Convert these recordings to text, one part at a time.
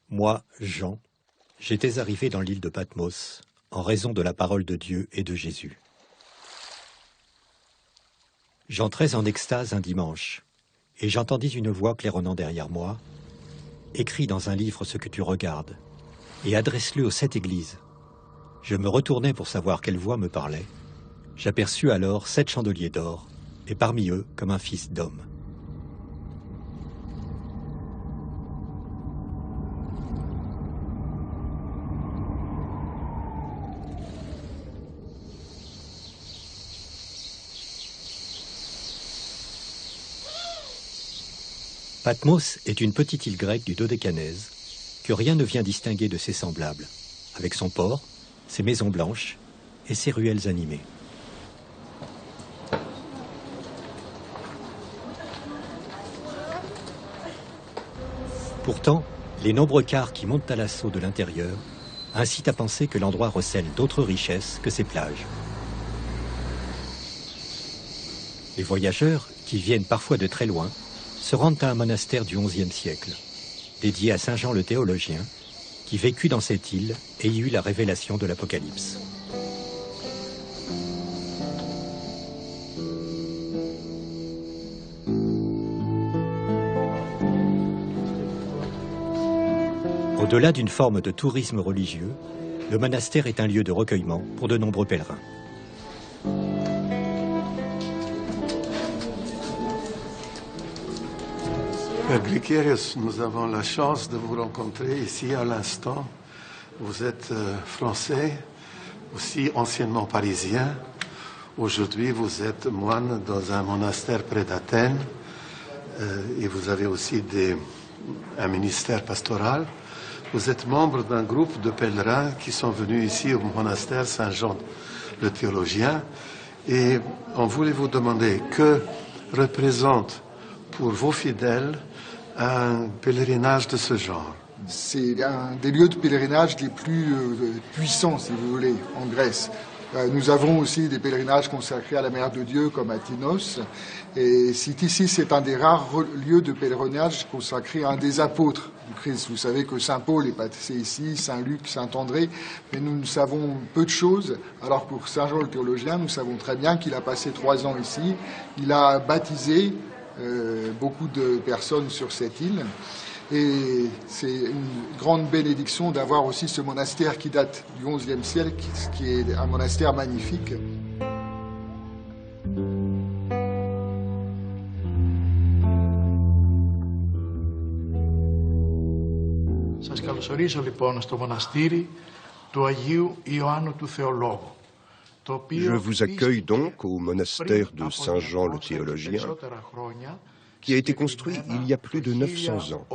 Moi, Jean, j'étais arrivé dans l'île de Patmos en raison de la parole de Dieu et de Jésus. J'entrais en extase un dimanche, et j'entendis une voix claironnant derrière moi. « Écris dans un livre ce que tu regardes, et adresse-le aux 7 églises. » Je me retournai pour savoir quelle voix me parlait. J'aperçus alors 7 chandeliers d'or, et parmi eux comme un fils d'homme. Patmos est une petite île grecque du Dodécanèse que rien ne vient distinguer de ses semblables, avec son port, ses maisons blanches et ses ruelles animées. Pourtant, les nombreux cars qui montent à l'assaut de l'intérieur incitent à penser que l'endroit recèle d'autres richesses que ses plages. Les voyageurs, qui viennent parfois de très loin, se rendent à un monastère du XIe siècle, dédié à Saint Jean le théologien, qui vécut dans cette île et y eut la révélation de l'Apocalypse. Au-delà d'une forme de tourisme religieux, le monastère est un lieu de recueillement pour de nombreux pèlerins. Père Glycérius, nous avons la chance de vous rencontrer ici à l'instant. Vous êtes français, aussi anciennement parisien. Aujourd'hui, vous êtes moine dans un monastère près d'Athènes et vous avez aussi un ministère pastoral. Vous êtes membre d'un groupe de pèlerins qui sont venus ici au monastère Saint-Jean le théologien. Et on voulait vous demander que représente pour vos fidèles un pèlerinage de ce genre. C'est un des lieux de pèlerinage les plus puissants, si vous voulez, en Grèce. Nous avons aussi des pèlerinages consacrés à la Mère de Dieu, comme à Tinos. Et ici, c'est un des rares lieux de pèlerinage consacrés à un des apôtres du Christ. Vous savez que Saint Paul est passé ici, Saint Luc, Saint André, mais nous savons peu de choses. Alors pour Saint Jean le théologien, nous savons très bien qu'il a passé 3 ans ici. Il a baptisé beaucoup de personnes sur cette île. Et c'est une grande bénédiction d'avoir aussi ce monastère qui date du XIe siècle, qui est un monastère magnifique. Σας καλωσορίζω λοιπόν στο μοναστήρι του Αγίου Ιωάννου του Θεολόγου. Je vous accueille donc au monastère de Saint Jean le théologien, qui a été construit il y a plus de 900 ans,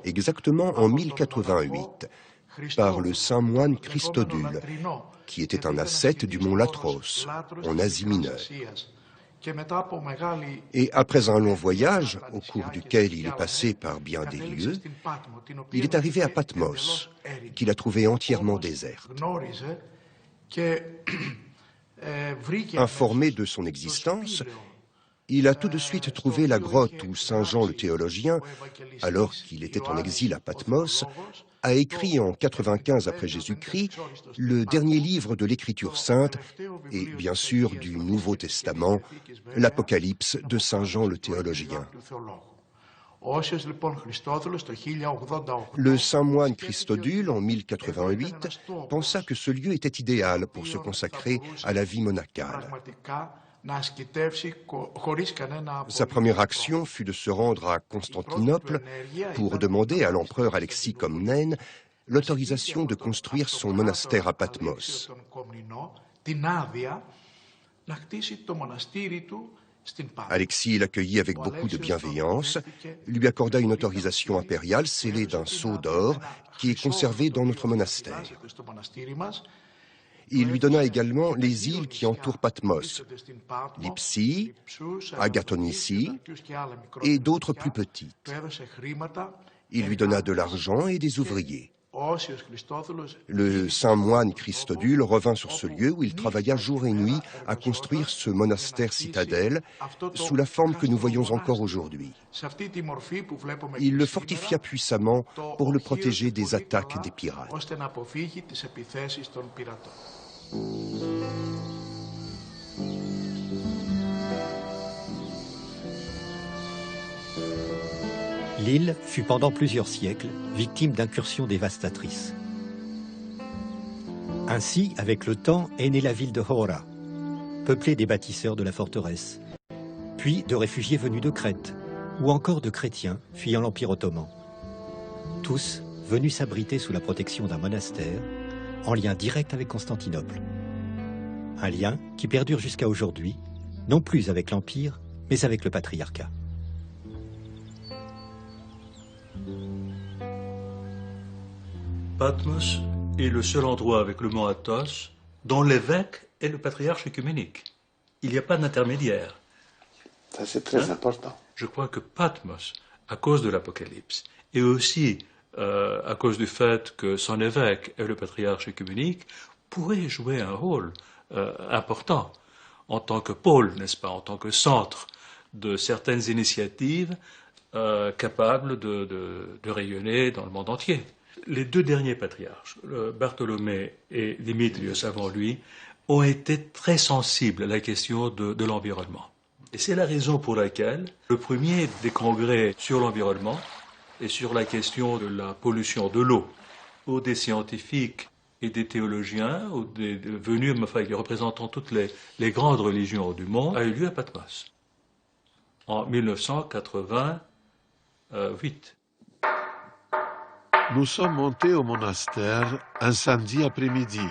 exactement en 1088, par le saint moine Christodule, qui était un ascète du mont Latros, en Asie mineure. Et après un long voyage, au cours duquel il est passé par bien des lieux, il est arrivé à Patmos, qu'il a trouvé entièrement déserte. Informé de son existence, il a tout de suite trouvé la grotte où Saint Jean le théologien, alors qu'il était en exil à Patmos, a écrit en 95 après Jésus-Christ le dernier livre de l'Écriture sainte et bien sûr du Nouveau Testament, l'Apocalypse de Saint Jean le théologien. Le saint moine Christodule, en 1088, pensa que ce lieu était idéal pour se consacrer à la vie monacale. Sa première action fut de se rendre à Constantinople pour demander à l'empereur Alexis Comnène l'autorisation de construire son monastère à Patmos. Alexis l'accueillit avec beaucoup de bienveillance, lui accorda une autorisation impériale scellée d'un sceau d'or qui est conservé dans notre monastère. Il lui donna également les îles qui entourent Patmos, Lypsie, Agathonicie et d'autres plus petites. Il lui donna de l'argent et des ouvriers. Le saint moine Christodule revint sur ce lieu où il travailla jour et nuit à construire ce monastère citadelle sous la forme que nous voyons encore aujourd'hui. Il le fortifia puissamment pour le protéger des attaques des pirates. L'île fut pendant plusieurs siècles victime d'incursions dévastatrices. Ainsi, avec le temps, est née la ville de Hora, peuplée des bâtisseurs de la forteresse, puis de réfugiés venus de Crète, ou encore de chrétiens fuyant l'Empire ottoman. Tous venus s'abriter sous la protection d'un monastère, en lien direct avec Constantinople. Un lien qui perdure jusqu'à aujourd'hui, non plus avec l'Empire, mais avec le patriarcat. Patmos est le seul endroit avec le mont Athos dont l'évêque est le patriarche œcuménique. Il n'y a pas d'intermédiaire. Ça, c'est très important. Je crois que Patmos, à cause de l'Apocalypse, et aussi à cause du fait que son évêque est le patriarche œcuménique, pourrait jouer un rôle important en tant que pôle, n'est-ce pas, en tant que centre de certaines initiatives capables de rayonner dans le monde entier. Les deux derniers patriarches, Bartholomée et Démétrios avant lui, ont été très sensibles à la question de l'environnement. Et c'est la raison pour laquelle le premier des congrès sur l'environnement et sur la question de la pollution de l'eau, où des scientifiques et des théologiens, ou venus avec les représentants de toutes les grandes religions du monde, a eu lieu à Patmos en 1988. Nous sommes montés au monastère un samedi après-midi.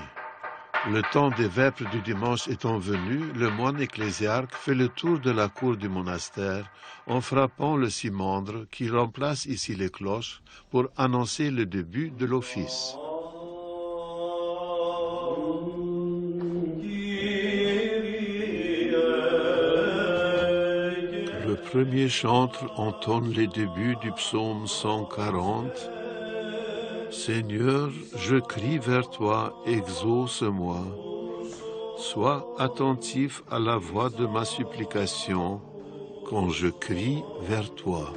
Le temps des vêpres du dimanche étant venu, le moine ecclésiarque fait le tour de la cour du monastère en frappant le cimandre qui remplace ici les cloches pour annoncer le début de l'office. Le premier chantre entonne les débuts du psaume 140. Seigneur, je crie vers toi, exauce-moi. Sois attentif à la voix de ma supplication quand je crie vers toi.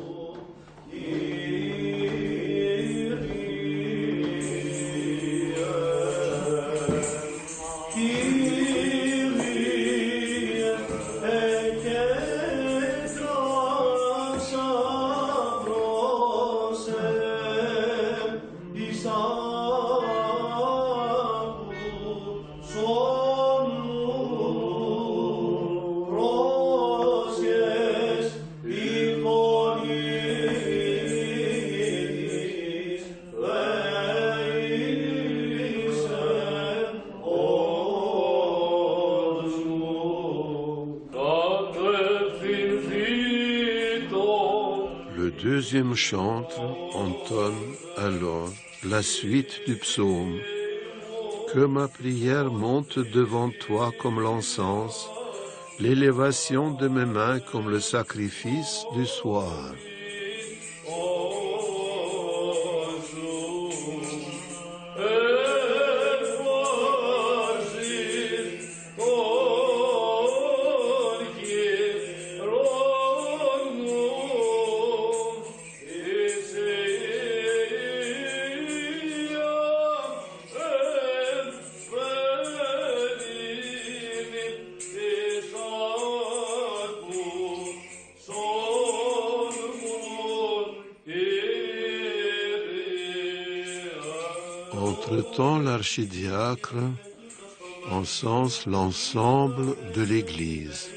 Le deuxième chantre entonne alors la suite du psaume. Que ma prière monte devant toi comme l'encens, l'élévation de mes mains comme le sacrifice du soir. Entre-temps, l'archidiacre encense l'ensemble de l'Église.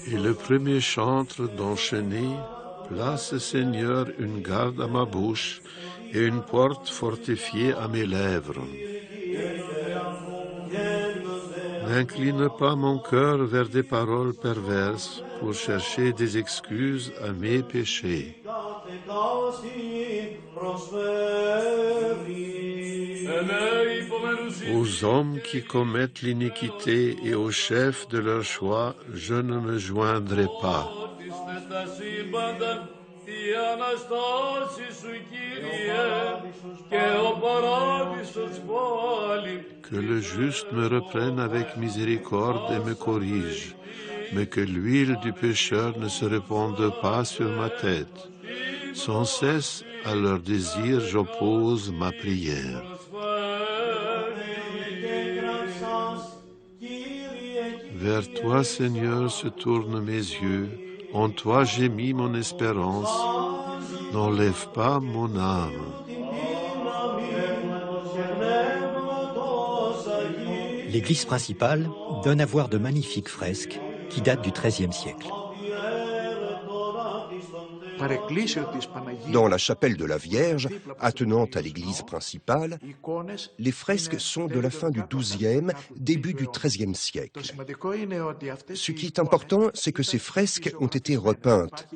Et le premier chantre d'enchaîner place, Seigneur, une garde à ma bouche et une porte fortifiée à mes lèvres. N'incline pas mon cœur vers des paroles perverses, pour chercher des excuses à mes péchés. Aux hommes qui commettent l'iniquité et aux chefs de leur choix, je ne me joindrai pas. Que le juste me reprenne avec miséricorde et me corrige, mais que l'huile du pécheur ne se répande pas sur ma tête. Sans cesse, à leur désir, j'oppose ma prière. Vers toi, Seigneur, se tournent mes yeux. En toi j'ai mis mon espérance. N'enlève pas mon âme. L'église principale donne à voir de magnifiques fresques qui datent du XIIIe siècle. Dans la chapelle de la Vierge, attenante à l'église principale, les fresques sont de la fin du XIIe, début du XIIIe siècle. Ce qui est important, c'est que ces fresques ont été repeintes.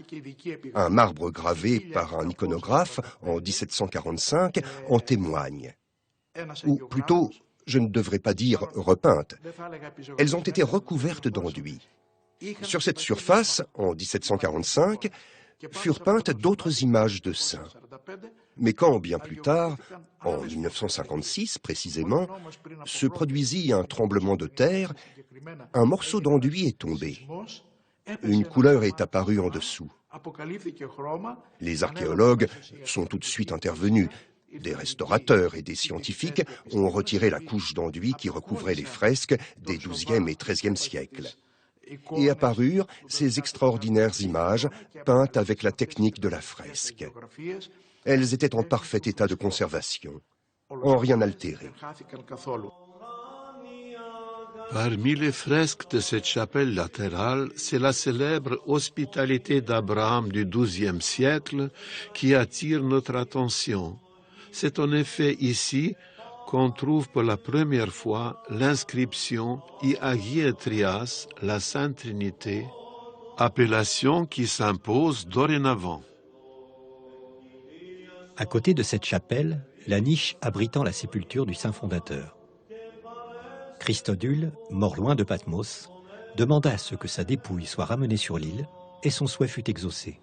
Un marbre gravé par un iconographe en 1745 en témoigne. Ou plutôt, je ne devrais pas dire repeintes. Elles ont été recouvertes d'enduit. Sur cette surface, en 1745, furent peintes d'autres images de saints. Mais quand, bien plus tard, en 1956 précisément, se produisit un tremblement de terre, un morceau d'enduit est tombé. Une couleur est apparue en dessous. Les archéologues sont tout de suite intervenus. Des restaurateurs et des scientifiques ont retiré la couche d'enduit qui recouvrait les fresques des XIIe et XIIIe siècles. Et apparurent ces extraordinaires images peintes avec la technique de la fresque. Elles étaient en parfait état de conservation, en rien altérées. Parmi les fresques de cette chapelle latérale, c'est la célèbre hospitalité d'Abraham du XIIe siècle qui attire notre attention. C'est en effet ici qu'on trouve pour la première fois l'inscription « I Agie Trias, la Sainte Trinité », appellation qui s'impose dorénavant. À côté de cette chapelle, la niche abritant la sépulture du saint fondateur. Christodule, mort loin de Patmos, demanda à ce que sa dépouille soit ramenée sur l'île et son souhait fut exaucé.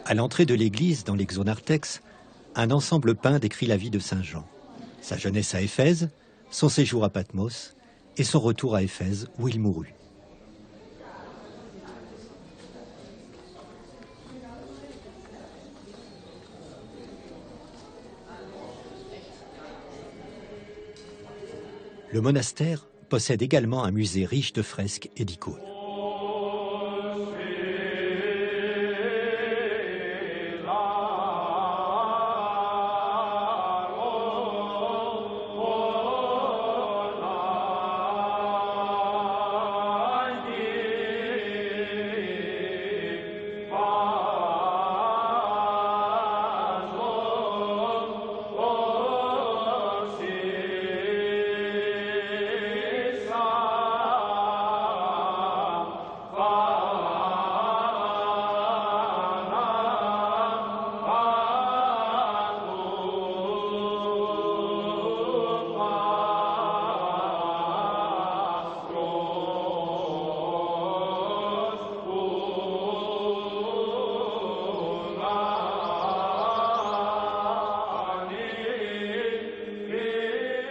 À l'entrée de l'église, dans l'Exonartex, un ensemble peint décrit la vie de saint Jean, sa jeunesse à Éphèse, son séjour à Patmos et son retour à Éphèse où il mourut. Le monastère possède également un musée riche de fresques et d'icônes.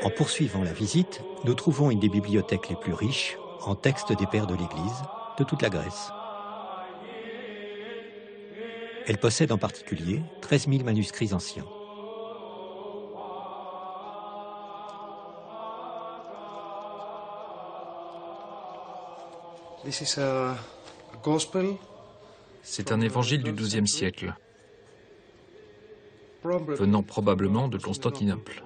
En poursuivant la visite, nous trouvons une des bibliothèques les plus riches en textes des pères de l'Église de toute la Grèce. Elle possède en particulier 13 000 manuscrits anciens. C'est un évangile du XIIe siècle, venant probablement de Constantinople.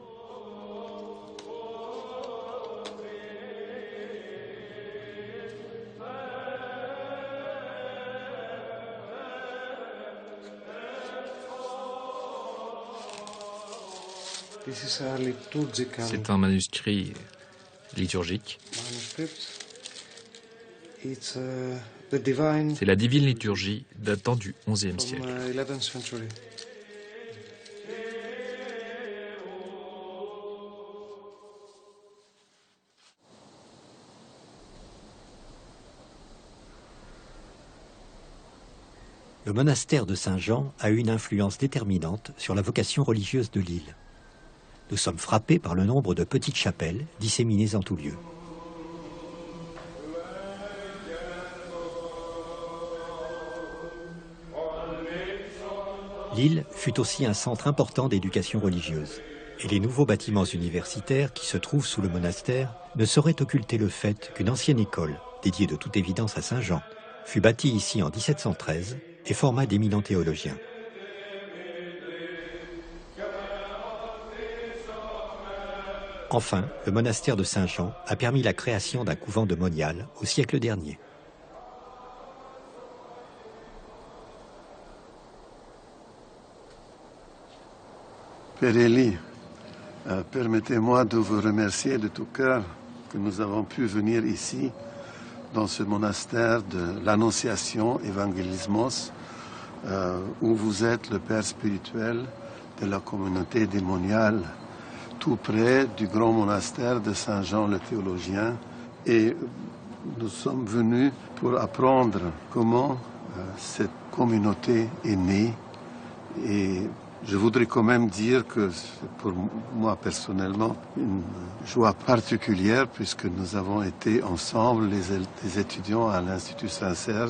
C'est un manuscrit liturgique. C'est la divine liturgie datant du XIe siècle. Le monastère de Saint-Jean a eu une influence déterminante sur la vocation religieuse de l'île. Nous sommes frappés par le nombre de petites chapelles disséminées en tout lieu. L'île fut aussi un centre important d'éducation religieuse. Et les nouveaux bâtiments universitaires qui se trouvent sous le monastère ne sauraient occulter le fait qu'une ancienne école, dédiée de toute évidence à Saint-Jean, fut bâtie ici en 1713 et forma d'éminents théologiens. Enfin, le monastère de Saint-Jean a permis la création d'un couvent de moniales au siècle dernier. Père Élie, permettez-moi de vous remercier de tout cœur que nous avons pu venir ici, dans ce monastère de l'Annonciation Évangélismos, où vous êtes le père spirituel de la communauté des moniales, tout près du grand monastère de Saint-Jean le théologien. Et nous sommes venus pour apprendre comment cette communauté est née. Et je voudrais quand même dire que c'est pour moi personnellement une joie particulière puisque nous avons été ensemble les étudiants à l'Institut Saint-Serre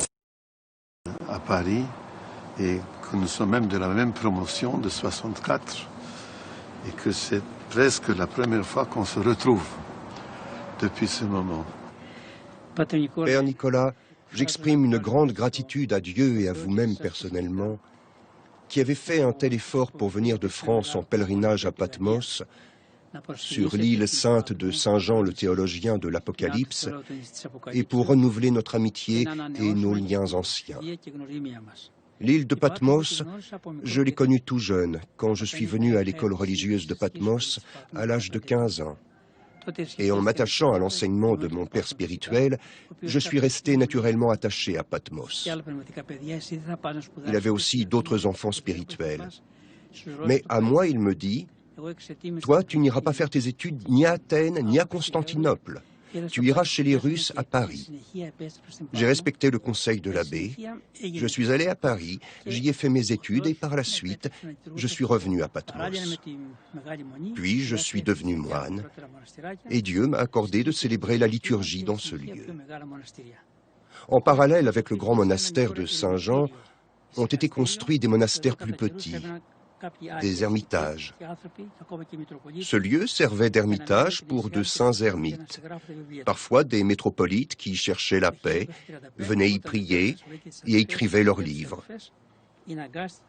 à Paris et que nous sommes même de la même promotion de 64 et que c'est presque la première fois qu'on se retrouve depuis ce moment. Père Nicolas, j'exprime une grande gratitude à Dieu et à vous-même personnellement, qui avez fait un tel effort pour venir de France en pèlerinage à Patmos, sur l'île sainte de Saint-Jean le théologien de l'Apocalypse, et pour renouveler notre amitié et nos liens anciens. L'île de Patmos, je l'ai connue tout jeune, quand je suis venu à l'école religieuse de Patmos à l'âge de 15 ans. Et en m'attachant à l'enseignement de mon père spirituel, je suis resté naturellement attaché à Patmos. Il avait aussi d'autres enfants spirituels. Mais à moi, il me dit, « Toi, tu n'iras pas faire tes études ni à Athènes, ni à Constantinople. Tu iras chez les Russes à Paris. » J'ai respecté le conseil de l'abbé. Je suis allé à Paris, j'y ai fait mes études et par la suite, je suis revenu à Patmos. Puis je suis devenu moine et Dieu m'a accordé de célébrer la liturgie dans ce lieu. En parallèle avec le grand monastère de Saint-Jean, ont été construits des monastères plus petits, des ermitages. Ce lieu servait d'ermitage pour de saints ermites. Parfois, des métropolites qui cherchaient la paix venaient y prier et écrivaient leurs livres.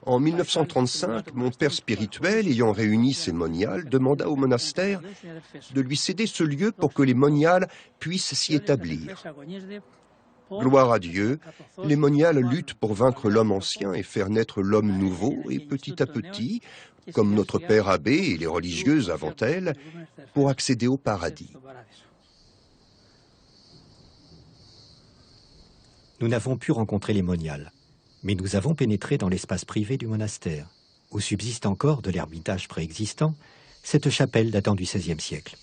En 1935, mon père spirituel, ayant réuni ces moniales, demanda au monastère de lui céder ce lieu pour que les moniales puissent s'y établir. Gloire à Dieu, les moniales luttent pour vaincre l'homme ancien et faire naître l'homme nouveau, et petit à petit, comme notre père abbé et les religieuses avant elles, pour accéder au paradis. Nous n'avons pu rencontrer les moniales, mais nous avons pénétré dans l'espace privé du monastère, où subsiste encore de l'ermitage préexistant, cette chapelle datant du XVIe siècle.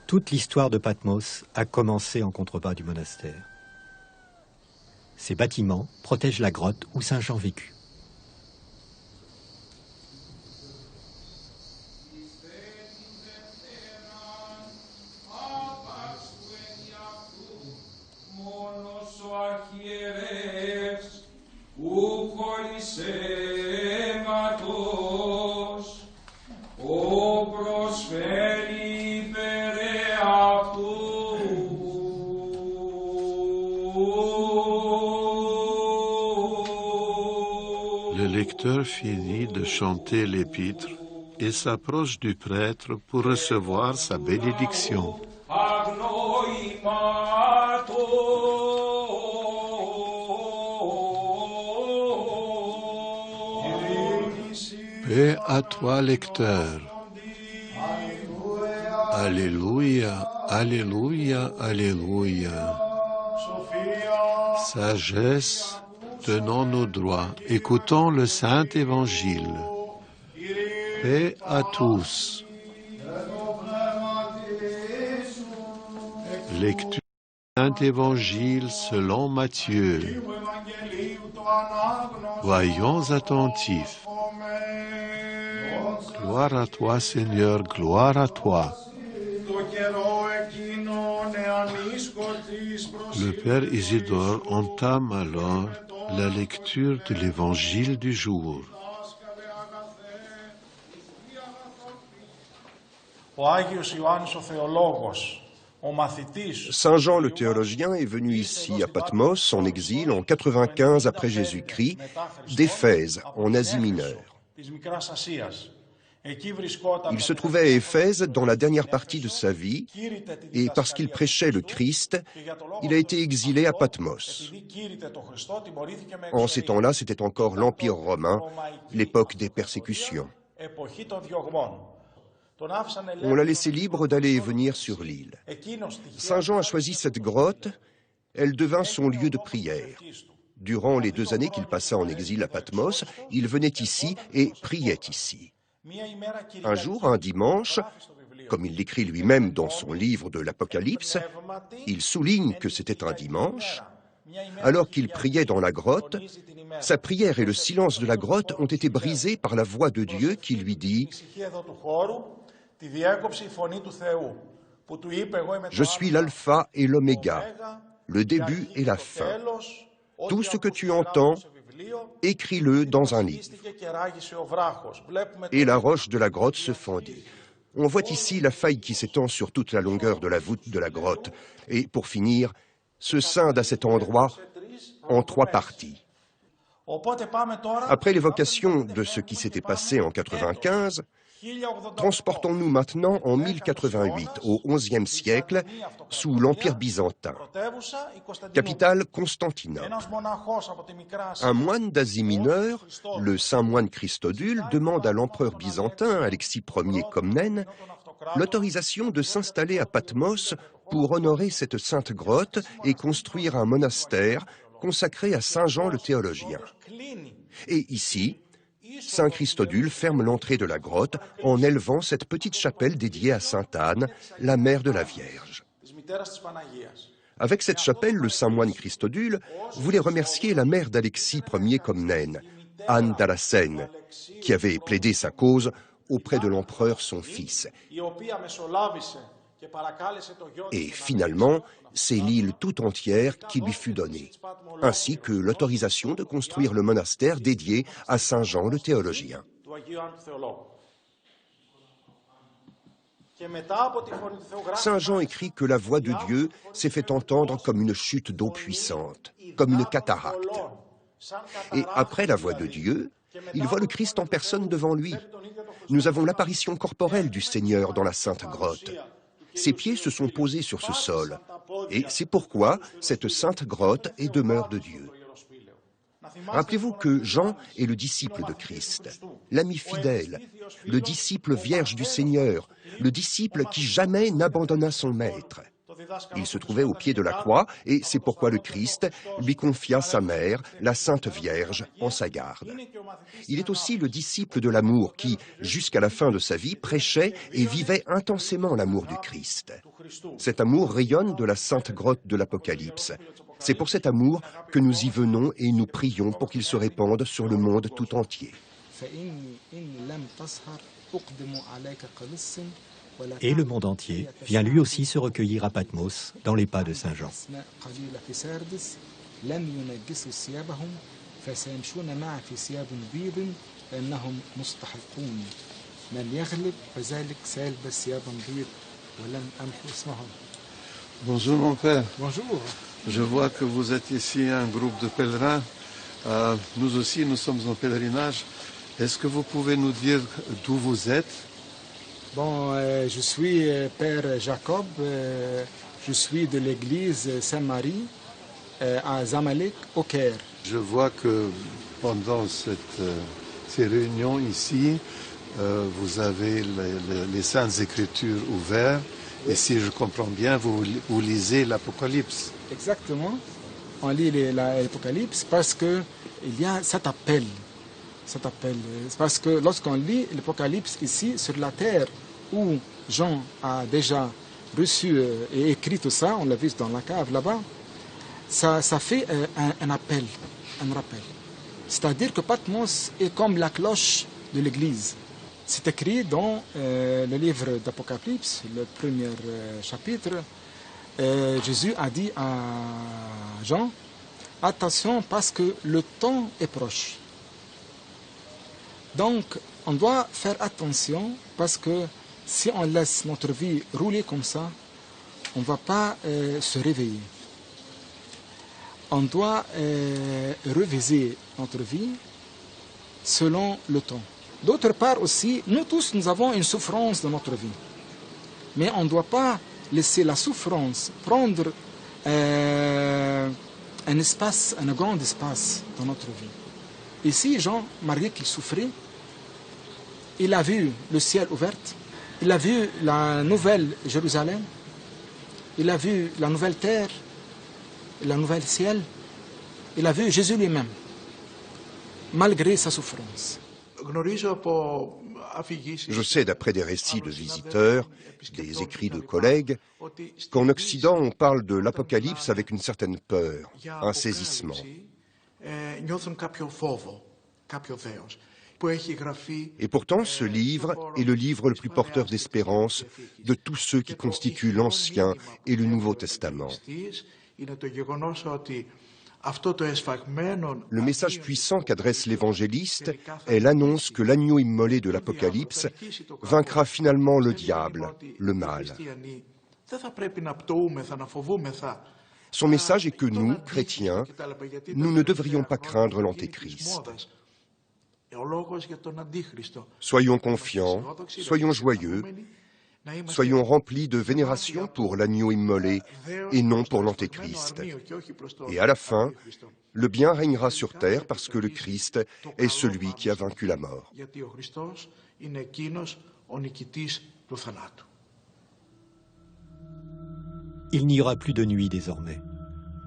Toute l'histoire de Patmos a commencé en contrebas du monastère. Ces bâtiments protègent la grotte où Saint Jean vécut. Le lecteur finit de chanter l'épître et s'approche du prêtre pour recevoir sa bénédiction. Paix à toi, lecteur. Alléluia, Alléluia, Alléluia. Sagesse, tenons-nous droit, écoutons le Saint Évangile. Paix à tous. Lecture du Saint Évangile selon Matthieu. Voyons attentifs. Gloire à toi, Seigneur, gloire à toi. Le Père Isidore entame alors la lecture de l'Évangile du jour. Saint Jean le théologien est venu ici à Patmos en exil en 95 après Jésus-Christ, d'Éphèse en Asie mineure. Il se trouvait à Éphèse dans la dernière partie de sa vie et parce qu'il prêchait le Christ, il a été exilé à Patmos. En ces temps-là, c'était encore l'Empire romain, l'époque des persécutions. On l'a laissé libre d'aller et venir sur l'île. Saint Jean a choisi cette grotte, elle devint son lieu de prière. Durant les 2 années qu'il passa en exil à Patmos, il venait ici et priait ici. Un jour, un dimanche, comme il l'écrit lui-même dans son livre de l'Apocalypse, il souligne que c'était un dimanche. Alors qu'il priait dans la grotte, sa prière et le silence de la grotte ont été brisés par la voix de Dieu qui lui dit « Je suis l'alpha et l'oméga, le début et la fin. Tout ce que tu entends, écris-le dans un livre. » Et la roche de la grotte se fendit. On voit ici la faille qui s'étend sur toute la longueur de la voûte de la grotte. Et pour finir, se scinde à cet endroit en 3 parties. Après l'évocation de ce qui s'était passé en 95, transportons-nous maintenant en 1088, au XIe siècle, sous l'Empire byzantin. Capitale Constantinople. Un moine d'Asie mineure, le saint moine Christodule, demande à l'empereur byzantin, Alexis Ier Comnène, l'autorisation de s'installer à Patmos pour honorer cette sainte grotte et construire un monastère consacré à Saint Jean le théologien. Et ici, Saint Christodule ferme l'entrée de la grotte en élevant cette petite chapelle dédiée à Sainte Anne, la mère de la Vierge. Avec cette chapelle, le saint moine Christodule voulait remercier la mère d'Alexis Ier Comnène, Anne d'Alacène, qui avait plaidé sa cause auprès de l'empereur son fils. Et finalement, c'est l'île tout entière qui lui fut donnée, ainsi que l'autorisation de construire le monastère dédié à Saint Jean le théologien. Saint Jean écrit que la voix de Dieu s'est fait entendre comme une chute d'eau puissante, comme une cataracte. Et après la voix de Dieu, il voit le Christ en personne devant lui. Nous avons l'apparition corporelle du Seigneur dans la sainte grotte. Ses pieds se sont posés sur ce sol, et c'est pourquoi cette sainte grotte est demeure de Dieu. Rappelez-vous que Jean est le disciple de Christ, l'ami fidèle, le disciple vierge du Seigneur, le disciple qui jamais n'abandonna son maître. Il se trouvait au pied de la croix et c'est pourquoi le Christ lui confia sa mère, la Sainte Vierge, en sa garde. Il est aussi le disciple de l'amour qui, jusqu'à la fin de sa vie, prêchait et vivait intensément l'amour du Christ. Cet amour rayonne de la sainte grotte de l'Apocalypse. C'est pour cet amour que nous y venons et nous prions pour qu'il se répande sur le monde tout entier. Et le monde entier vient lui aussi se recueillir à Patmos, dans les pas de Saint Jean. Bonjour mon père. Bonjour. Je vois que vous êtes ici un groupe de pèlerins. Nous aussi, nous sommes en pèlerinage. Est-ce que vous pouvez nous dire d'où vous êtes? Bon, je suis Père Jacob, je suis de l'église Saint-Marie à Zamalek, au Caire. Je vois que pendant cette ces réunions ici, vous avez les Saintes Écritures ouvertes, et si je comprends bien, vous lisez l'Apocalypse. Exactement. On lit l'Apocalypse parce que il y a cet appel. Parce que lorsqu'on lit l'Apocalypse ici, sur la terre, où Jean a déjà reçu et écrit tout ça, on l'a vu dans la cave là-bas, ça fait un appel, un rappel. C'est-à-dire que Patmos est comme la cloche de l'Église. C'est écrit dans le livre d'Apocalypse, le premier chapitre. Jésus a dit à Jean, attention parce que le temps est proche. Donc, on doit faire attention parce que si on laisse notre vie rouler comme ça, on ne va pas se réveiller. On doit réviser notre vie selon le temps. D'autre part aussi, nous tous, nous avons une souffrance dans notre vie. Mais on ne doit pas laisser la souffrance prendre un grand espace dans notre vie. Ici, Jean, malgré qu'il souffrait, il a vu le ciel ouvert, il a vu la nouvelle Jérusalem, il a vu la nouvelle terre, la nouvelle ciel, il a vu Jésus lui-même, malgré sa souffrance. Je sais, d'après des récits de visiteurs, des écrits de collègues, qu'en Occident, on parle de l'Apocalypse avec une certaine peur, un saisissement. Et pourtant, ce livre est le livre le plus porteur d'espérance de tous ceux qui constituent l'Ancien et le Nouveau Testament. Le message puissant qu'adresse l'évangéliste est l'annonce que l'agneau immolé de l'Apocalypse vaincra finalement le diable, le mal. Son message est que nous, chrétiens, nous ne devrions pas craindre l'Antéchrist. Soyons confiants, soyons joyeux, soyons remplis de vénération pour l'agneau immolé et non pour l'Antéchrist. Et à la fin, le bien régnera sur terre parce que le Christ est celui qui a vaincu la mort. Il n'y aura plus de nuit désormais.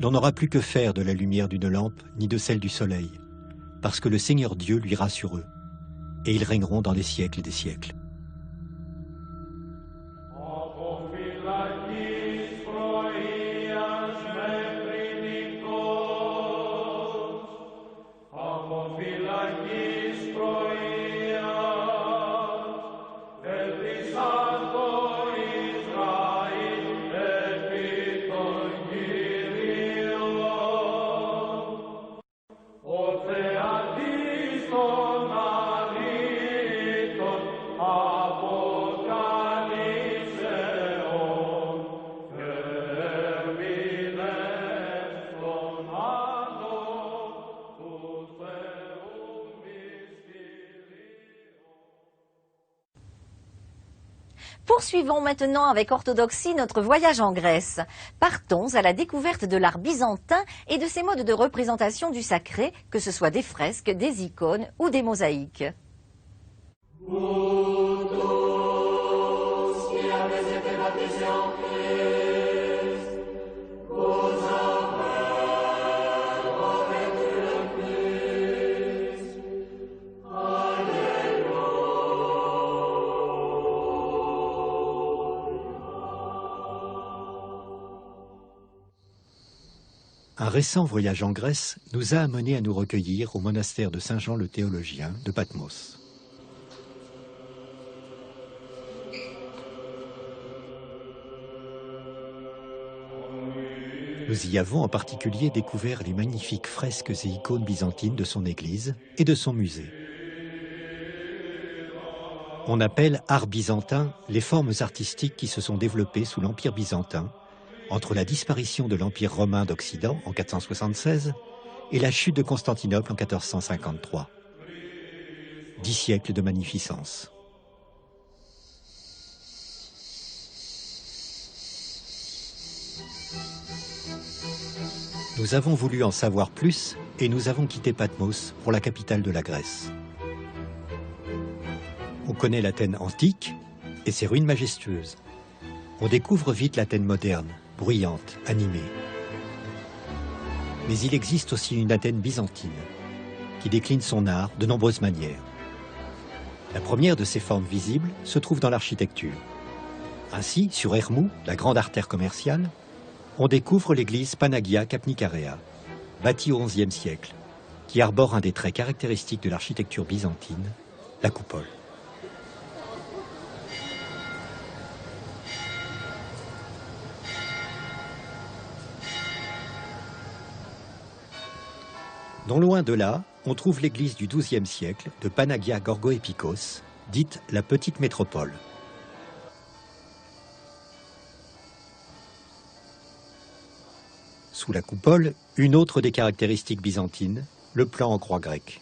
L'on n'aura plus que faire de la lumière d'une lampe ni de celle du soleil, parce que le Seigneur Dieu luira sur eux, et ils régneront dans les siècles des siècles. Poursuivons maintenant avec orthodoxie notre voyage en Grèce. Partons à la découverte de l'art byzantin et de ses modes de représentation du sacré, que ce soit des fresques, des icônes ou des mosaïques. Un récent voyage en Grèce nous a amenés à nous recueillir au monastère de Saint Jean le Théologien de Patmos. Nous y avons en particulier découvert les magnifiques fresques et icônes byzantines de son église et de son musée. On appelle art byzantin les formes artistiques qui se sont développées sous l'Empire byzantin, entre la disparition de l'Empire romain d'Occident en 476 et la chute de Constantinople en 1453. 10 siècles de magnificence. Nous avons voulu en savoir plus et nous avons quitté Patmos pour la capitale de la Grèce. On connaît l'Athènes antique et ses ruines majestueuses. On découvre vite l'Athènes moderne, bruyante, animée. Mais il existe aussi une Athènes byzantine, qui décline son art de nombreuses manières. La première de ces formes visibles se trouve dans l'architecture. Ainsi, sur Hermou, la grande artère commerciale, on découvre l'église Panagia Kapnikarea, bâtie au XIe siècle, qui arbore un des traits caractéristiques de l'architecture byzantine, la coupole. Non loin de là, on trouve l'église du XIIe siècle de Panagia Gorgoépikos, dite la Petite Métropole. Sous la coupole, une autre des caractéristiques byzantines, le plan en croix grecque.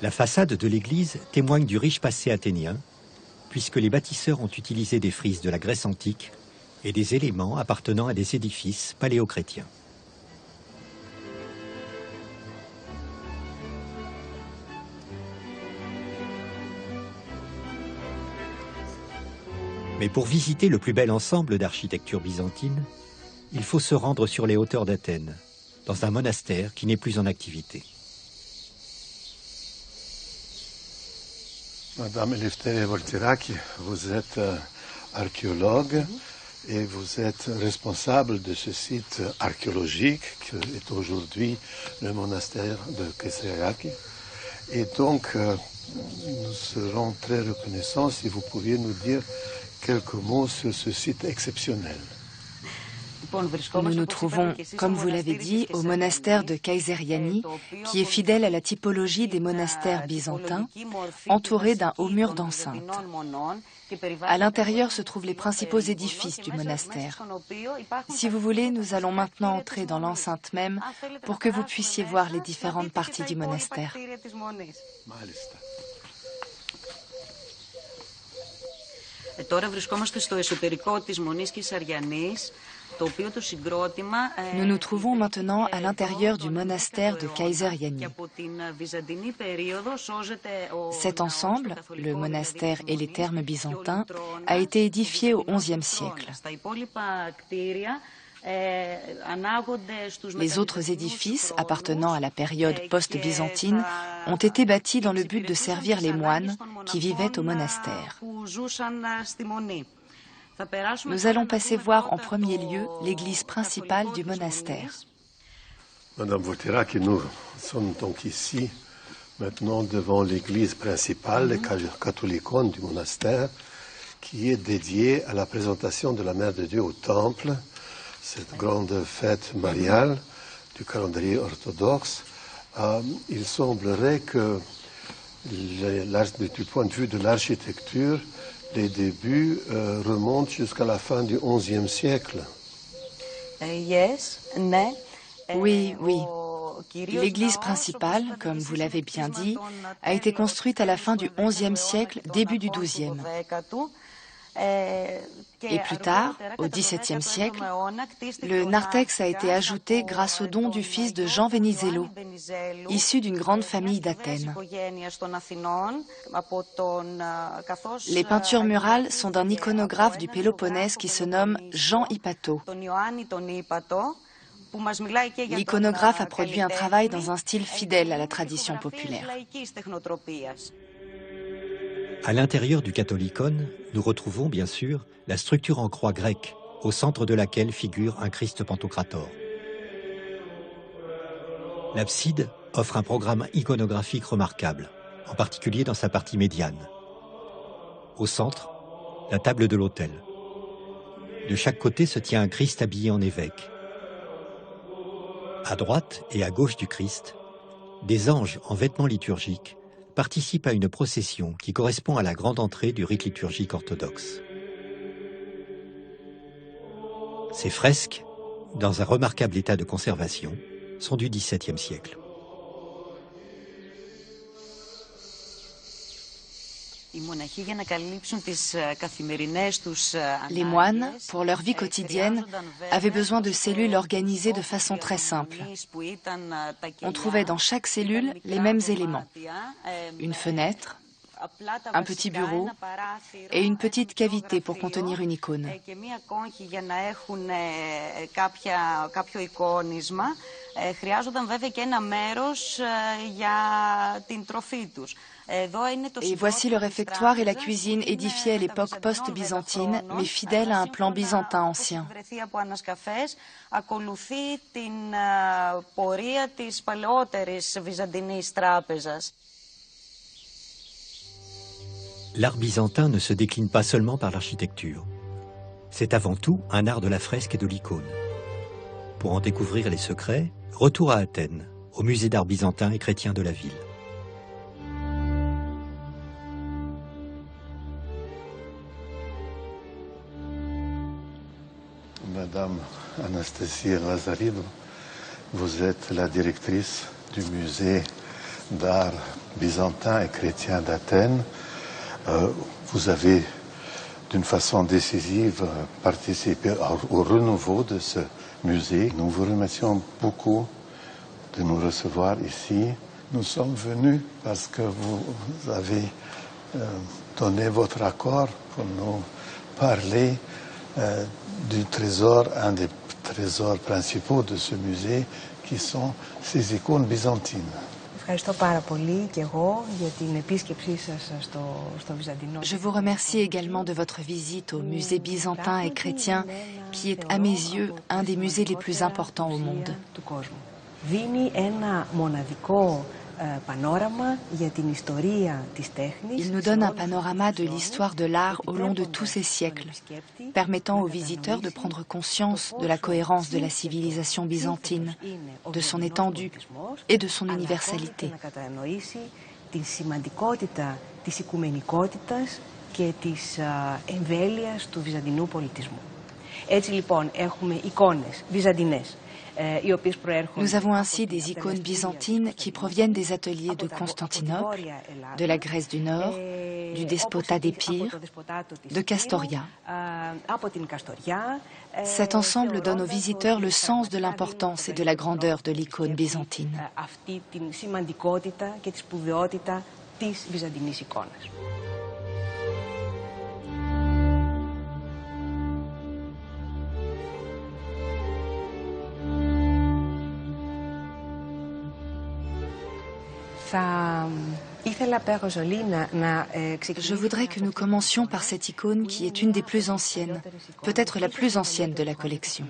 La façade de l'église témoigne du riche passé athénien, puisque les bâtisseurs ont utilisé des frises de la Grèce antique et des éléments appartenant à des édifices paléochrétiens. Mais pour visiter le plus bel ensemble d'architecture byzantine, il faut se rendre sur les hauteurs d'Athènes, dans un monastère qui n'est plus en activité. Madame Eleftheria Volteraki, vous êtes archéologue et vous êtes responsable de ce site archéologique qui est aujourd'hui le monastère de Kayseriaki. Et donc, nous serons très reconnaissants si vous pouviez nous dire quelques mots sur ce site exceptionnel. Nous nous trouvons, comme vous l'avez dit, au monastère de Kayseriani, qui est fidèle à la typologie des monastères byzantins, entouré d'un haut mur d'enceinte. À l'intérieur se trouvent les principaux édifices du monastère. Si vous voulez, nous allons maintenant entrer dans l'enceinte même pour que vous puissiez voir les différentes parties du monastère. Τώρα βρισκόμαστε στο εσωτερικό της Μονής Κυσαριανής, το οποίο το συγκρότημα... Nous nous trouvons maintenant à l'intérieur du monastère de Kayseriani. Cet ensemble, le monastère et les thermes byzantins, a été édifié au XIe siècle. Les autres édifices appartenant à la période post-byzantine ont été bâtis dans le but de servir les moines qui vivaient au monastère. Nous allons passer voir en premier lieu l'église principale du monastère. Madame Volteraki, nous sommes donc ici maintenant devant l'église principale, le catholicon du monastère, qui est dédiée à la présentation de la Mère de Dieu au temple, cette grande fête mariale du calendrier orthodoxe. Il semblerait que, du point de vue de l'architecture, les débuts remontent jusqu'à la fin du XIe siècle. Oui, oui. L'église principale, comme vous l'avez bien dit, a été construite à la fin du XIe siècle, début du XIIe. Et plus tard, au XVIIe siècle, le narthex a été ajouté grâce au don du fils de Jean Venizelos, issu d'une grande famille d'Athènes. Les peintures murales sont d'un iconographe du Péloponnèse qui se nomme Jean Hypato. L'iconographe a produit un travail dans un style fidèle à la tradition populaire. À l'intérieur du catholicon, nous retrouvons bien sûr la structure en croix grecque, au centre de laquelle figure un Christ Pantocrator. L'abside offre un programme iconographique remarquable, en particulier dans sa partie médiane. Au centre, la table de l'autel. De chaque côté se tient un Christ habillé en évêque. À droite et à gauche du Christ, des anges en vêtements liturgiques participent à une procession qui correspond à la grande entrée du rite liturgique orthodoxe. Ces fresques, dans un remarquable état de conservation, sont du XVIIe siècle. Les moines, pour leur vie quotidienne, avaient besoin de cellules organisées de façon très simple. On trouvait dans chaque cellule les mêmes éléments. Une fenêtre, un petit bureau et une petite cavité pour contenir une icône. Et voici le réfectoire et la cuisine édifiés à l'époque post-byzantine, mais fidèles à un plan byzantin ancien. L'art byzantin ne se décline pas seulement par l'architecture. C'est avant tout un art de la fresque et de l'icône. Pour en découvrir les secrets, retour à Athènes, au musée d'art byzantin et chrétien de la ville. Madame Anastasia Lazaridou, vous êtes la directrice du musée d'art byzantin et chrétien d'Athènes. Vous avez, d'une façon décisive, participé au renouveau de ce musée. Nous vous remercions beaucoup de nous recevoir ici. Nous sommes venus parce que vous avez donné votre accord pour nous parler du trésor, un des trésors principaux de ce musée, qui sont ces icônes byzantines. Je vous remercie également de votre visite au musée byzantin et chrétien, qui est à mes yeux un des musées les plus importants au monde. Il nous donne un panorama de l'histoire de l'art au long de tous ces siècles, permettant aux visiteurs de prendre conscience de la cohérence de la civilisation byzantine, de son étendue et de son universalité. Nous avons ainsi des icônes byzantines qui proviennent des ateliers de Constantinople, de la Grèce du Nord, du despotat d'Épire, de Castoria. Cet ensemble donne aux visiteurs le sens de l'importance et de la grandeur de l'icône byzantine. Je voudrais que nous commencions par cette icône qui est une des plus anciennes, peut-être la plus ancienne de la collection.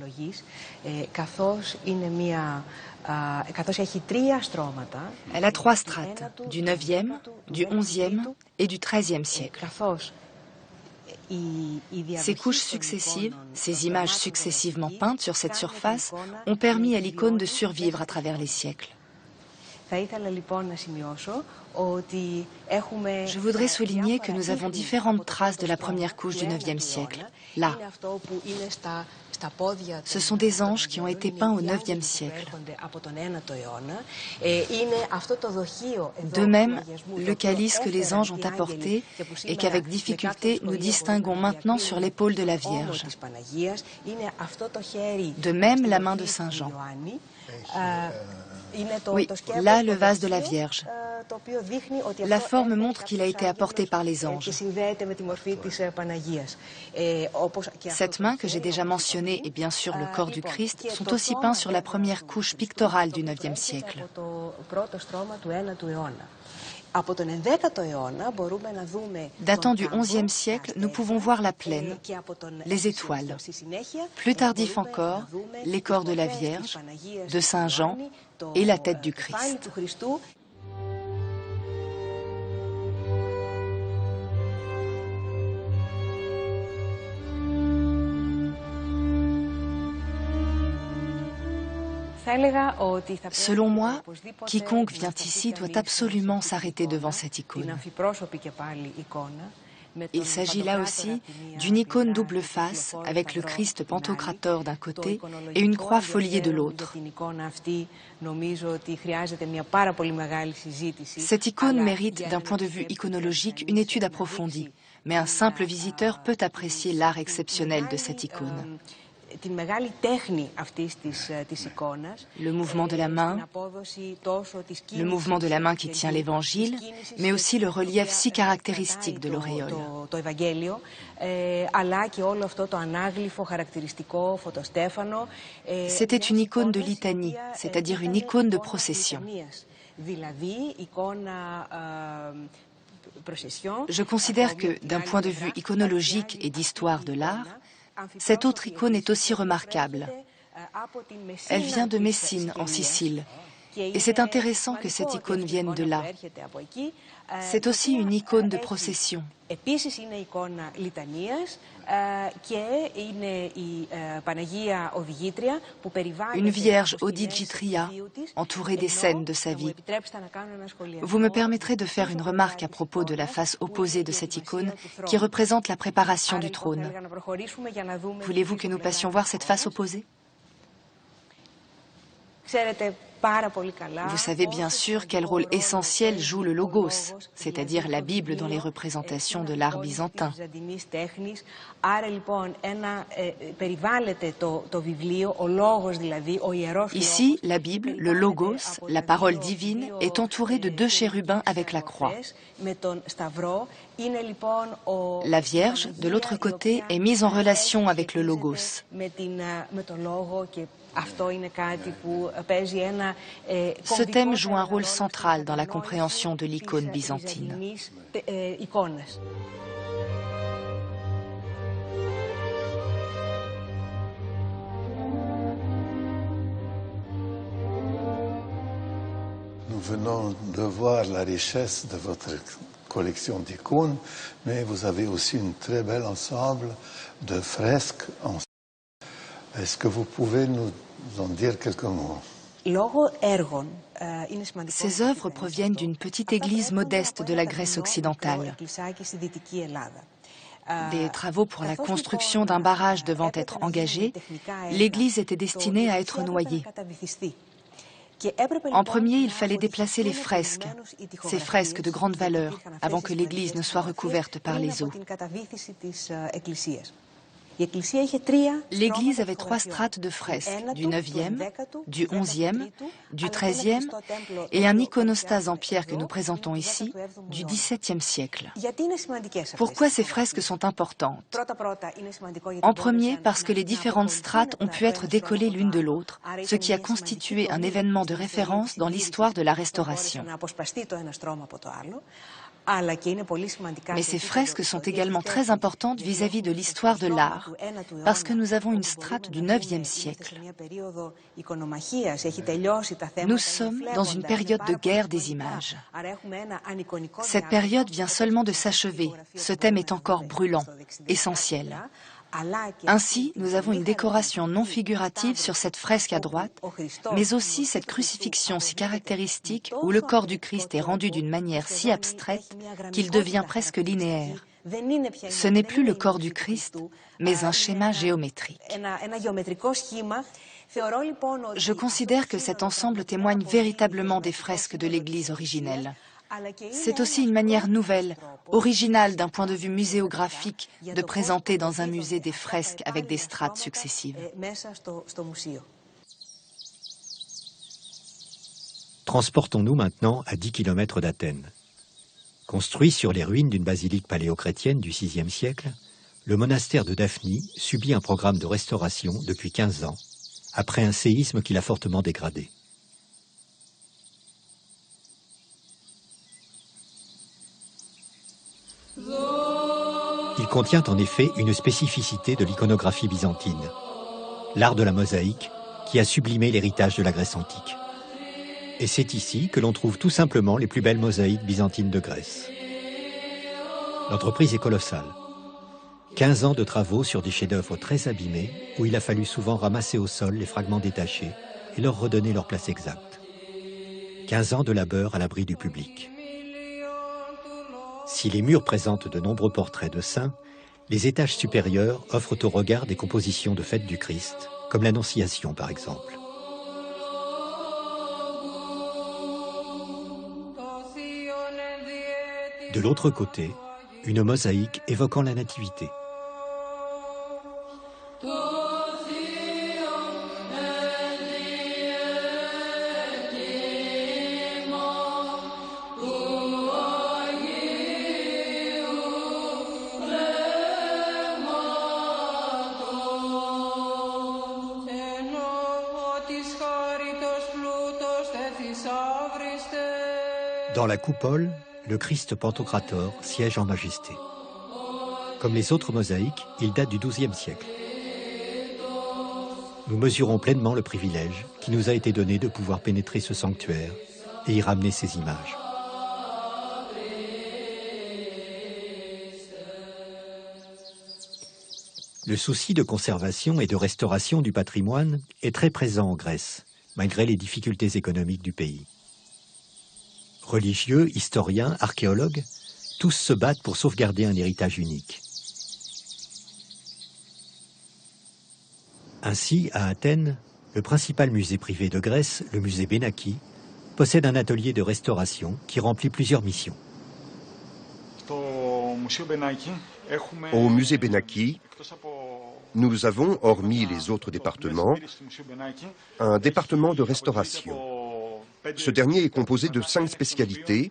Elle a 3 strates, du 9e, du 11e et du 13e siècle. Ces couches successives, ces images successivement peintes sur cette surface, ont permis à l'icône de survivre à travers les siècles. Je voudrais souligner que nous avons différentes traces de la première couche du 9e siècle. Là, ce sont des anges qui ont été peints au 9e siècle. De même, le calice que les anges ont apporté et qu'avec difficulté nous distinguons maintenant sur l'épaule de la Vierge. De même, la main de Saint Jean. Oui, là, le vase de la Vierge. La forme montre qu'il a été apporté par les anges. Cette main que j'ai déjà mentionnée et bien sûr le corps du Christ sont aussi peints sur la première couche pictorale du 9e siècle. Datant du XIe siècle, nous pouvons voir la plaine, les étoiles. Plus tardif encore, les corps de la Vierge, de Saint Jean et la tête du Christ. Selon moi, quiconque vient ici doit absolument s'arrêter devant cette icône. Il s'agit là aussi d'une icône double face avec le Christ Pantocrator d'un côté et une croix foliée de l'autre. Cette icône mérite d'un point de vue iconologique une étude approfondie, mais un simple visiteur peut apprécier l'art exceptionnel de cette icône. Le mouvement de la main, qui tient l'évangile, mais aussi le relief si caractéristique de l'auréole. C'était une icône de litanie, c'est-à-dire une icône de procession. Je considère que, d'un point de vue iconologique et d'histoire de l'art, cette autre icône est aussi remarquable. Elle vient de Messine, en Sicile, et c'est intéressant que cette icône vienne de là. C'est aussi une icône de procession. Une vierge Odigitria, entourée des scènes de sa vie. Vous me permettrez de faire une remarque à propos de la face opposée de cette icône qui représente la préparation du trône. Voulez-vous que nous passions voir cette face opposée ? Vous savez bien sûr quel rôle essentiel joue le logos, c'est-à-dire la Bible dans les représentations de l'art byzantin. Ici, la Bible, le logos, la parole divine, est entourée de 2 chérubins avec la croix. La Vierge, de l'autre côté, est mise en relation avec le logos. Ce thème joue un rôle central dans la compréhension de l'icône byzantine. Nous venons de voir la richesse de votre collection d'icônes, mais vous avez aussi un très bel ensemble de fresques. Est-ce que vous pouvez nous en dire quelques mots? Ces œuvres proviennent d'une petite église modeste de la Grèce occidentale. Des travaux pour la construction d'un barrage devant être engagés, l'église était destinée à être noyée. En premier, il fallait déplacer les fresques, ces fresques de grande valeur, avant que l'église ne soit recouverte par les eaux. L'église avait 3 strates de fresques, du 9e, du 11e, du 13e et un iconostase en pierre que nous présentons ici, du 17e siècle. Pourquoi ces fresques sont importantes? En premier, parce que les différentes strates ont pu être décollées l'une de l'autre, ce qui a constitué un événement de référence dans l'histoire de la Restauration. Mais ces fresques sont également très importantes vis-à-vis de l'histoire de l'art, parce que nous avons une strate du 9e siècle. Nous sommes dans une période de guerre des images. Cette période vient seulement de s'achever, ce thème est encore brûlant, essentiel. Ainsi, nous avons une décoration non figurative sur cette fresque à droite, mais aussi cette crucifixion si caractéristique où le corps du Christ est rendu d'une manière si abstraite qu'il devient presque linéaire. Ce n'est plus le corps du Christ, mais un schéma géométrique. Je considère que cet ensemble témoigne véritablement des fresques de l'Église originelle. C'est aussi une manière nouvelle, originale d'un point de vue muséographique, de présenter dans un musée des fresques avec des strates successives. Transportons-nous maintenant à 10 km d'Athènes. Construit sur les ruines d'une basilique paléochrétienne du VIe siècle, le monastère de Daphnie subit un programme de restauration depuis 15 ans, après un séisme qui l'a fortement dégradé. Il contient en effet une spécificité de l'iconographie byzantine, l'art de la mosaïque qui a sublimé l'héritage de la Grèce antique. Et c'est ici que l'on trouve tout simplement les plus belles mosaïques byzantines de Grèce. L'entreprise est colossale. 15 ans de travaux sur des chefs-d'œuvre très abîmés, où il a fallu souvent ramasser au sol les fragments détachés et leur redonner leur place exacte. 15 ans de labeur à l'abri du public. Si les murs présentent de nombreux portraits de saints, les étages supérieurs offrent au regard des compositions de fêtes du Christ, comme l'Annonciation par exemple. De l'autre côté, une mosaïque évoquant la Nativité. Dans la coupole, le Christ Pantocrator siège en majesté. Comme les autres mosaïques, il date du XIIe siècle. Nous mesurons pleinement le privilège qui nous a été donné de pouvoir pénétrer ce sanctuaire et y ramener ces images. Le souci de conservation et de restauration du patrimoine est très présent en Grèce, malgré les difficultés économiques du pays. Religieux, historiens, archéologues, tous se battent pour sauvegarder un héritage unique. Ainsi, à Athènes, le principal musée privé de Grèce, le musée Benaki, possède un atelier de restauration qui remplit plusieurs missions. Au musée Benaki, nous avons, hormis les autres départements, un département de restauration. Ce dernier est composé de 5 spécialités,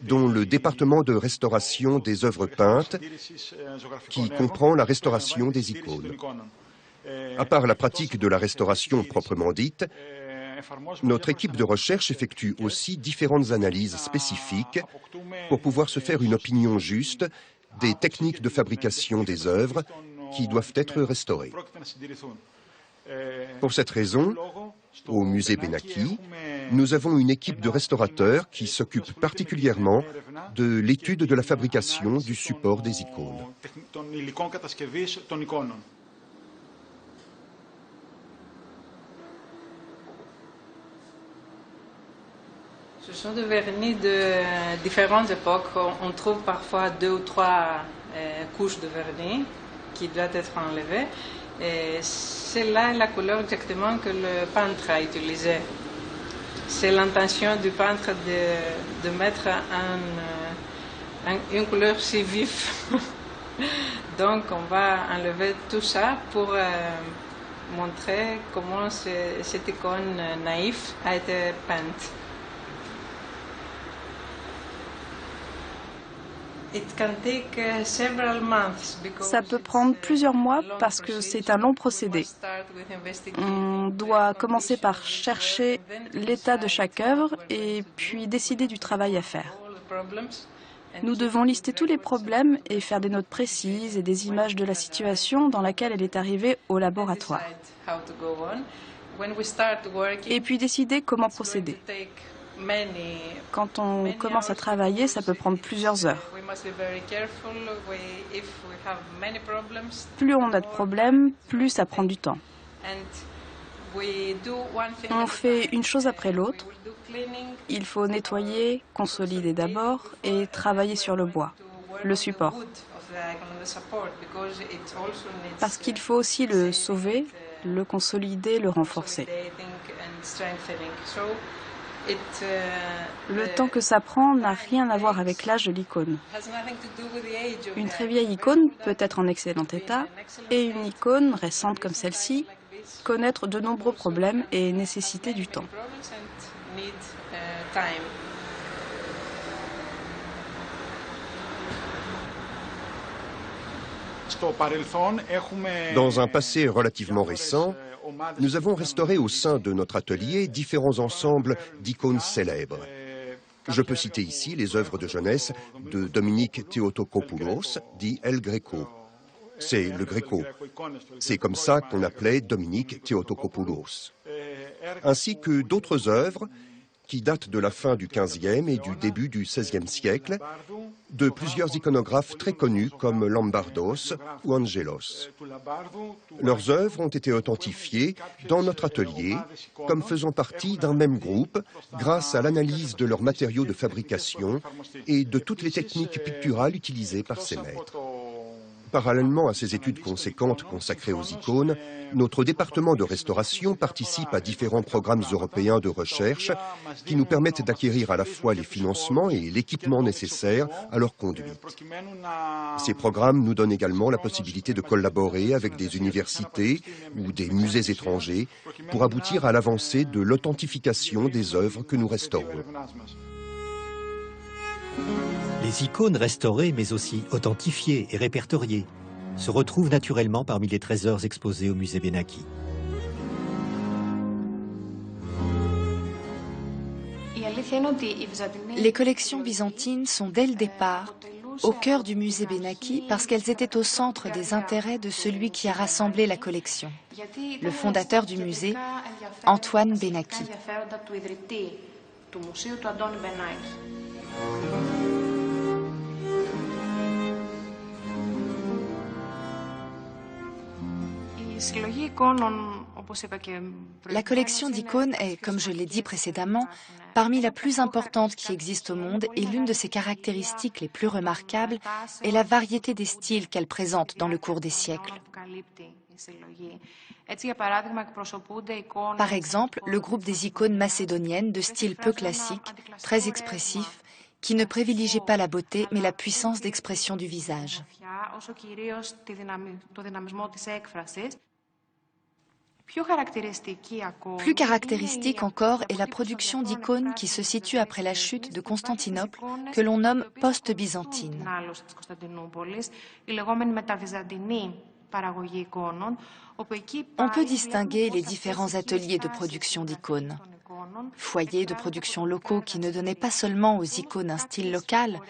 dont le département de restauration des œuvres peintes, qui comprend la restauration des icônes. À part la pratique de la restauration proprement dite, notre équipe de recherche effectue aussi différentes analyses spécifiques pour pouvoir se faire une opinion juste des techniques de fabrication des œuvres qui doivent être restaurées. Pour cette raison, au musée Benaki, nous avons une équipe de restaurateurs qui s'occupe particulièrement de l'étude de la fabrication du support des icônes. Ce sont des vernis de différentes époques. On trouve parfois 2 ou 3 couches de vernis qui doivent être enlevées. C'est là la couleur exactement que le peintre a utilisée. C'est l'intention du peintre de mettre une couleur si vive. Donc on va enlever tout ça pour montrer comment cette icône naïve a été peinte. Ça peut prendre plusieurs mois parce que c'est un long procédé. On doit commencer par chercher l'état de chaque œuvre et puis décider du travail à faire. Nous devons lister tous les problèmes et faire des notes précises et des images de la situation dans laquelle elle est arrivée au laboratoire. Et puis décider comment procéder. Quand on commence à travailler, ça peut prendre plusieurs heures. Plus on a de problèmes, plus ça prend du temps. On fait une chose après l'autre. Il faut nettoyer, consolider d'abord et travailler sur le bois, le support. Parce qu'il faut aussi le sauver, le consolider, le renforcer. Le temps que ça prend n'a rien à voir avec l'âge de l'icône. Une très vieille icône peut être en excellent état et une icône récente comme celle-ci connaître de nombreux problèmes et nécessiter du temps. Dans un passé relativement récent, nous avons restauré au sein de notre atelier différents ensembles d'icônes célèbres. Je peux citer ici les œuvres de jeunesse de Dominique Theotokopoulos, dit El Greco. C'est le Gréco. C'est comme ça qu'on appelait Dominique Theotokopoulos. Ainsi que d'autres œuvres qui datent de la fin du XVe et du début du XVIe siècle, de plusieurs iconographes très connus comme Lombardos ou Angelos. Leurs œuvres ont été authentifiées dans notre atelier comme faisant partie d'un même groupe grâce à l'analyse de leurs matériaux de fabrication et de toutes les techniques picturales utilisées par ces maîtres. Parallèlement à ces études conséquentes consacrées aux icônes, notre département de restauration participe à différents programmes européens de recherche qui nous permettent d'acquérir à la fois les financements et l'équipement nécessaires à leur conduite. Ces programmes nous donnent également la possibilité de collaborer avec des universités ou des musées étrangers pour aboutir à l'avancée de l'authentification des œuvres que nous restaurons. Les icônes restaurées, mais aussi authentifiées et répertoriées, se retrouvent naturellement parmi les trésors exposés au musée Benaki. Les collections byzantines sont dès le départ au cœur du musée Benaki parce qu'elles étaient au centre des intérêts de celui qui a rassemblé la collection, le fondateur du musée, Antoine Benaki. La collection d'icônes est, comme je l'ai dit précédemment, parmi la plus importante qui existe au monde et l'une de ses caractéristiques les plus remarquables est la variété des styles qu'elle présente dans le cours des siècles. Par exemple, le groupe des icônes macédoniennes de style peu classique, très expressif, qui ne privilégie pas la beauté mais la puissance d'expression du visage. Plus caractéristique encore est la production d'icônes qui se situe après la chute de Constantinople, que l'on nomme post-byzantine. On peut distinguer les différents ateliers de production d'icônes. Foyers de production locaux qui ne donnaient pas seulement aux icônes un style local,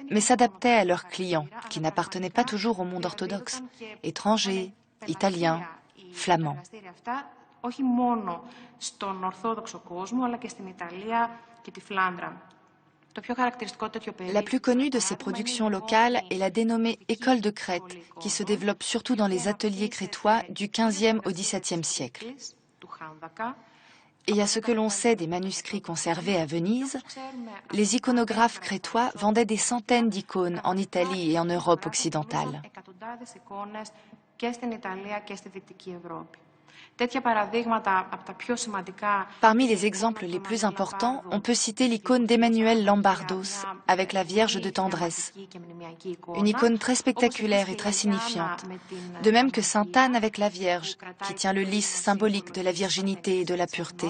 mais s'adaptaient à leurs clients, qui n'appartenaient pas toujours au monde orthodoxe, étrangers, italiens, flamands. La plus connue de ces productions locales est la dénommée École de Crète, qui se développe surtout dans les ateliers crétois du XVe au XVIIe siècle. Et à ce que l'on sait des manuscrits conservés à Venise, les iconographes crétois vendaient des centaines d'icônes en Italie et en Europe occidentale. Parmi les exemples les plus importants, on peut citer l'icône d'Emmanuel Lombardos avec la Vierge de Tendresse, une icône très spectaculaire et très signifiante, de même que Sainte Anne avec la Vierge, qui tient le lys symbolique de la virginité et de la pureté.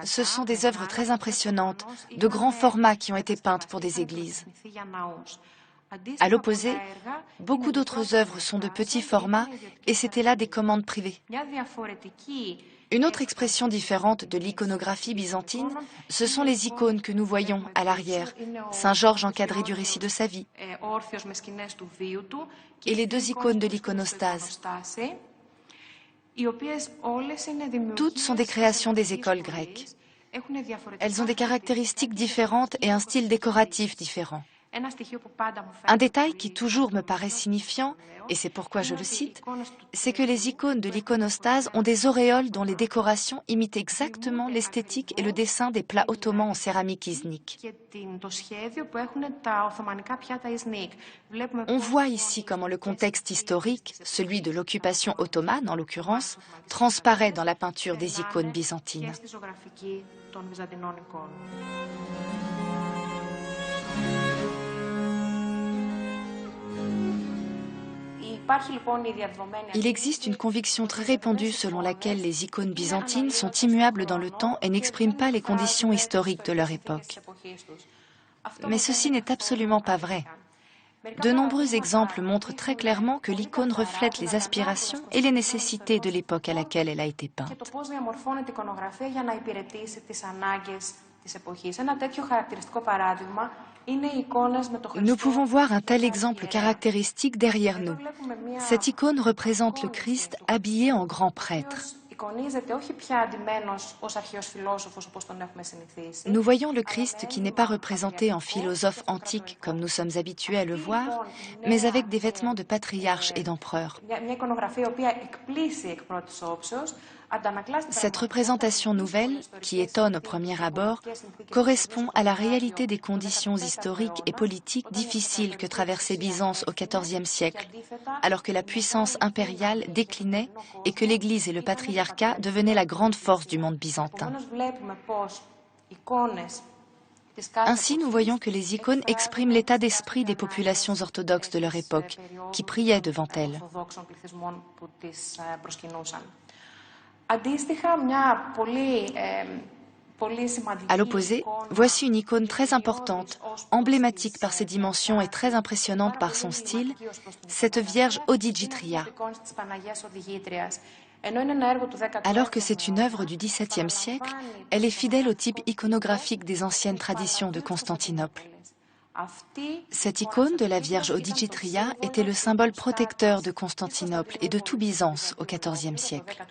Ce sont des œuvres très impressionnantes, de grands formats qui ont été peintes pour des églises. À l'opposé, beaucoup d'autres œuvres sont de petits formats et c'était là des commandes privées. Une autre expression différente de l'iconographie byzantine, ce sont les icônes que nous voyons à l'arrière, Saint Georges encadré du récit de sa vie, et les deux icônes de l'iconostase. Toutes sont des créations des écoles grecques. Elles ont des caractéristiques différentes et un style décoratif différent. Un détail qui toujours me paraît signifiant, et c'est pourquoi je le cite, c'est que les icônes de l'iconostase ont des auréoles dont les décorations imitent exactement l'esthétique et le dessin des plats ottomans en céramique iznik. On voit ici comment le contexte historique, celui de l'occupation ottomane en l'occurrence, transparaît dans la peinture des icônes byzantines. Il existe une conviction très répandue selon laquelle les icônes byzantines sont immuables dans le temps et n'expriment pas les conditions historiques de leur époque. Mais ceci n'est absolument pas vrai. De nombreux exemples montrent très clairement que l'icône reflète les aspirations et les nécessités de l'époque à laquelle elle a été peinte. Nous pouvons voir un tel exemple caractéristique derrière nous. Cette icône représente le Christ habillé en grand prêtre. Nous voyons le Christ qui n'est pas représenté en philosophe antique comme nous sommes habitués à le voir, mais avec des vêtements de patriarche et d'empereur. Cette représentation nouvelle, qui étonne au premier abord, correspond à la réalité des conditions historiques et politiques difficiles que traversait Byzance au XIVe siècle, alors que la puissance impériale déclinait et que l'Église et le patriarcat devenaient la grande force du monde byzantin. Ainsi, nous voyons que les icônes expriment l'état d'esprit des populations orthodoxes de leur époque, qui priaient devant elles. À l'opposé, voici une icône très importante, emblématique par ses dimensions et très impressionnante par son style, cette Vierge Odigitria. Alors que c'est une œuvre du XVIIe siècle, elle est fidèle au type iconographique des anciennes traditions de Constantinople. Cette icône de la Vierge Odigitria était le symbole protecteur de Constantinople et de tout Byzance au XIVe siècle.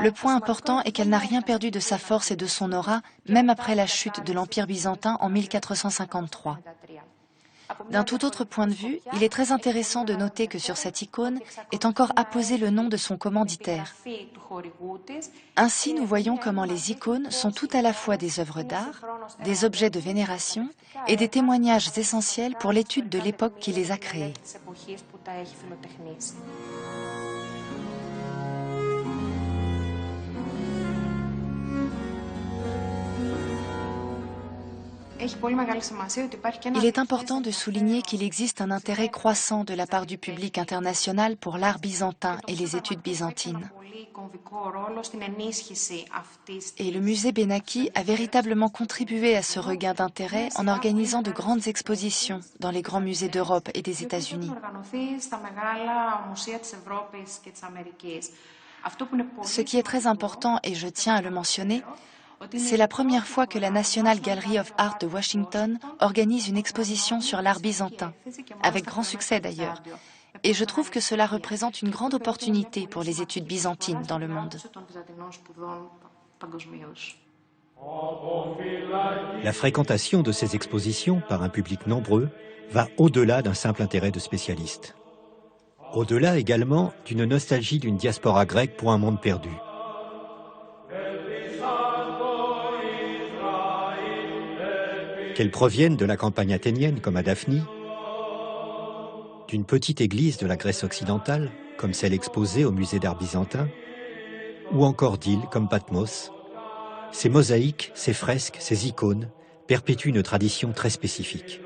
Le point important est qu'elle n'a rien perdu de sa force et de son aura, même après la chute de l'Empire byzantin en 1453. D'un tout autre point de vue, il est très intéressant de noter que sur cette icône est encore apposé le nom de son commanditaire. Ainsi, nous voyons comment les icônes sont tout à la fois des œuvres d'art, des objets de vénération et des témoignages essentiels pour l'étude de l'époque qui les a créées. Il est important de souligner qu'il existe un intérêt croissant de la part du public international pour l'art byzantin et les études byzantines. Et le musée Benaki a véritablement contribué à ce regain d'intérêt en organisant de grandes expositions dans les grands musées d'Europe et des États-Unis. Ce qui est très important, et je tiens à le mentionner, c'est la première fois que la National Gallery of Art de Washington organise une exposition sur l'art byzantin, avec grand succès d'ailleurs. Et je trouve que cela représente une grande opportunité pour les études byzantines dans le monde. La fréquentation de ces expositions par un public nombreux va au-delà d'un simple intérêt de spécialiste. Au-delà également d'une nostalgie d'une diaspora grecque pour un monde perdu. Qu'elles proviennent de la campagne athénienne comme à Daphni, d'une petite église de la Grèce occidentale comme celle exposée au musée d'art byzantin, ou encore d'îles comme Patmos, ces mosaïques, ces fresques, ces icônes perpétuent une tradition très spécifique.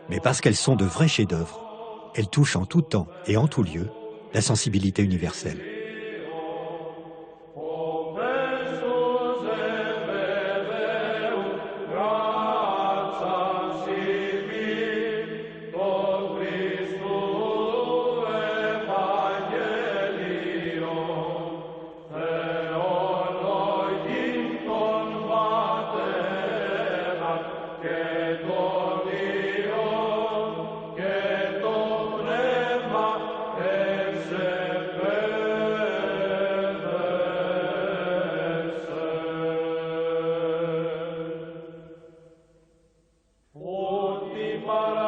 Mais parce qu'elles sont de vrais chefs-d'œuvre, elles touchent en tout temps et en tout lieu la sensibilité universelle. Para